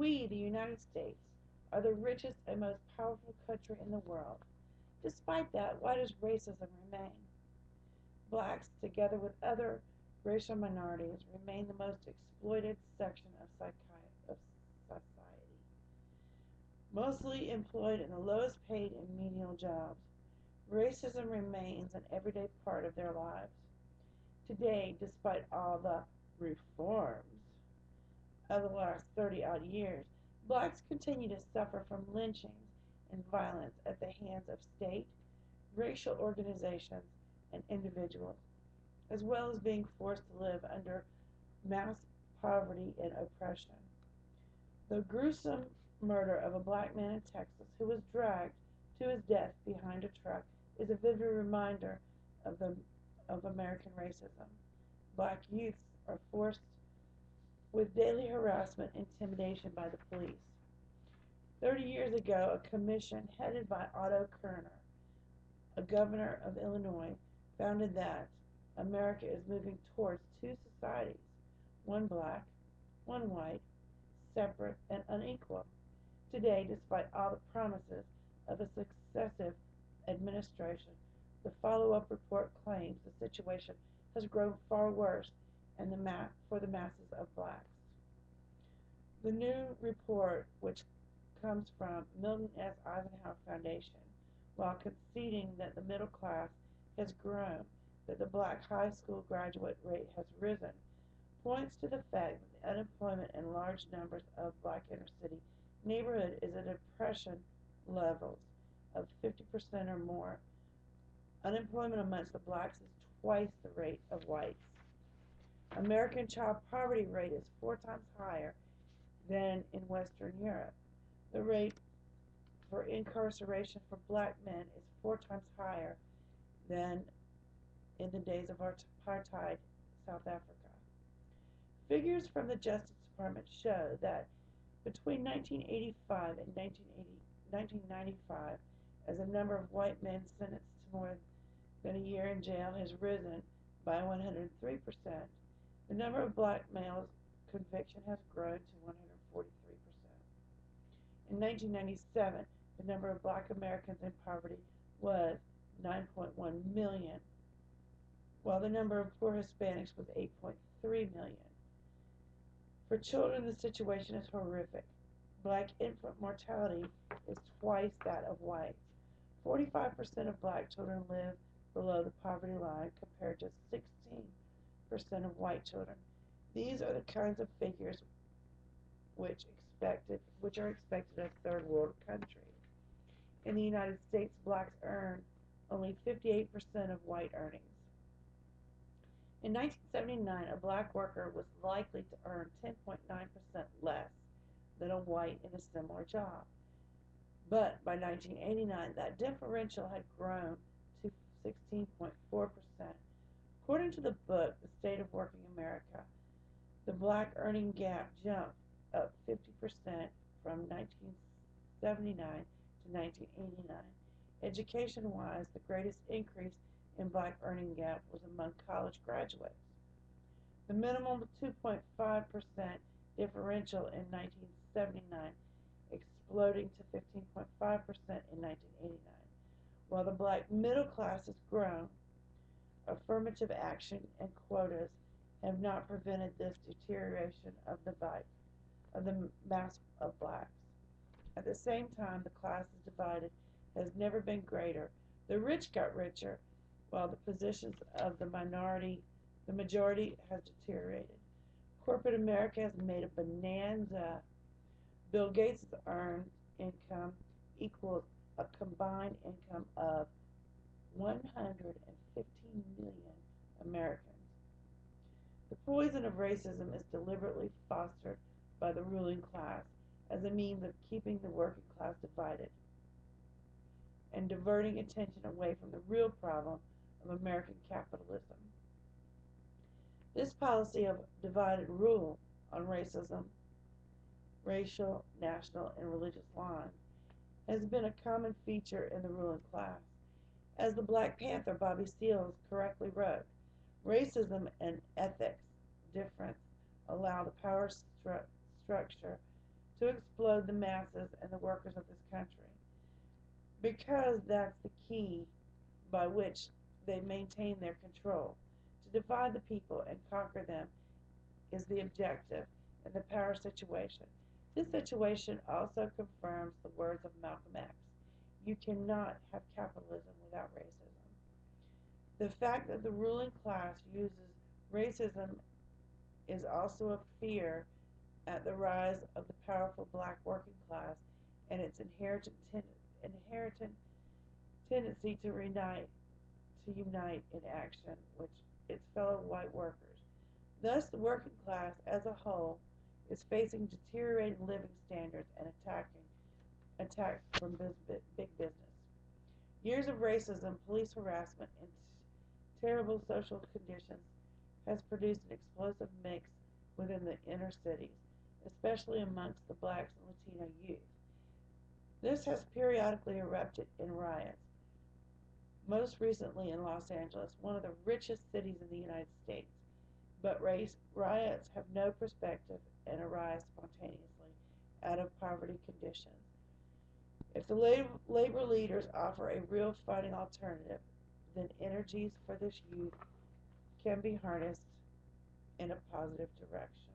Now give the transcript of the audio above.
We, the United States, are the richest and most powerful country in the world. Despite that, why does racism remain? Blacks, together with other racial minorities, remain the most exploited section of society, mostly employed in the lowest paid and menial jobs. Racism remains an everyday part of their lives. Today, despite all the reforms of the last 30 odd years, blacks continue to suffer from lynchings and violence at the hands of state, racial organizations, and individuals, as well as being forced to live under mass poverty and oppression. The gruesome murder of a black man in Texas who was dragged to his death behind a truck is a vivid reminder of the of American racism. Black youths are forced with daily harassment and intimidation by the police. 30 years ago, a commission headed by Otto Kerner, a governor of Illinois, founded that America is moving towards two societies, one black, one white, separate and unequal. Today, despite all the promises of a successive administration, the follow-up report claims the situation has grown far worse for the masses of blacks. The new report, which comes from Milton S. Eisenhower Foundation, while conceding that the middle class has grown, that the black high school graduate rate has risen, points to the fact that the unemployment in large numbers of black inner city neighborhood is at depression levels of 50% or more. Unemployment amongst the blacks is twice the rate of whites. American child poverty rate is 4 times higher than in Western Europe. The rate for incarceration for black men is 4 times higher than in the days of apartheid South Africa. Figures from the Justice Department show that between 1985 and 1995, as the number of white men sentenced to more than a year in jail has risen by 103%, the number of black males conviction has grown to 143%. In 1997, the number of black Americans in poverty was 9.1 million, while the number of poor Hispanics was 8.3 million. For children, the situation is horrific. Black infant mortality is twice that of whites. 45% of black children live below the poverty line compared to 16% of white children. These are the kinds of figures which are expected of third world countries. In the United States, blacks earn only 58% of white earnings. In 1979, a black worker was likely to earn 10.9% less than a white in a similar job. But by 1989, that differential had grown to 16.4%. According to the book, The State of Working America, the black earning gap jumped up 50% from 1979 to 1989. Education-wise, the greatest increase in black earning gap was among college graduates. The minimum 2.5% differential in 1979 exploding to 15.5% in 1989. While the black middle class has grown, affirmative action and quotas have not prevented this deterioration of the mass of blacks. At the same time, the class is divided has never been greater. The rich got richer, while the positions of the majority has deteriorated. Corporate America has made a bonanza. Bill Gates' earned income equals a combined income of 115 million Americans. The poison of racism is deliberately fostered by the ruling class as a means of keeping the working class divided and diverting attention away from the real problem of American capitalism. This policy of divided rule on racism, racial, national, and religious lines has been a common feature in the ruling class. As the Black Panther Bobby Seals correctly wrote, racism and ethics difference allow the power structure to explode the masses and the workers of this country, because that's the key by which they maintain their control. To divide the people and conquer them is the objective in the power situation. This situation also confirms the words of Malcolm X. You cannot have capitalism without racism. The fact that the ruling class uses racism is also a fear at the rise of the powerful black working class and its inherent tendency to unite in action with its fellow white workers. Thus, the working class as a whole is facing deteriorating living standards and attacks from big business. Years of racism, police harassment, and terrible social conditions has produced an explosive mix within the inner cities, especially amongst the blacks and Latino youth. This has periodically erupted in riots, most recently in Los Angeles, one of the richest cities in the United States. But riots have no perspective and arise spontaneously out of poverty conditions. If the labor leaders offer a real fighting alternative, then energies for this youth can be harnessed in a positive direction.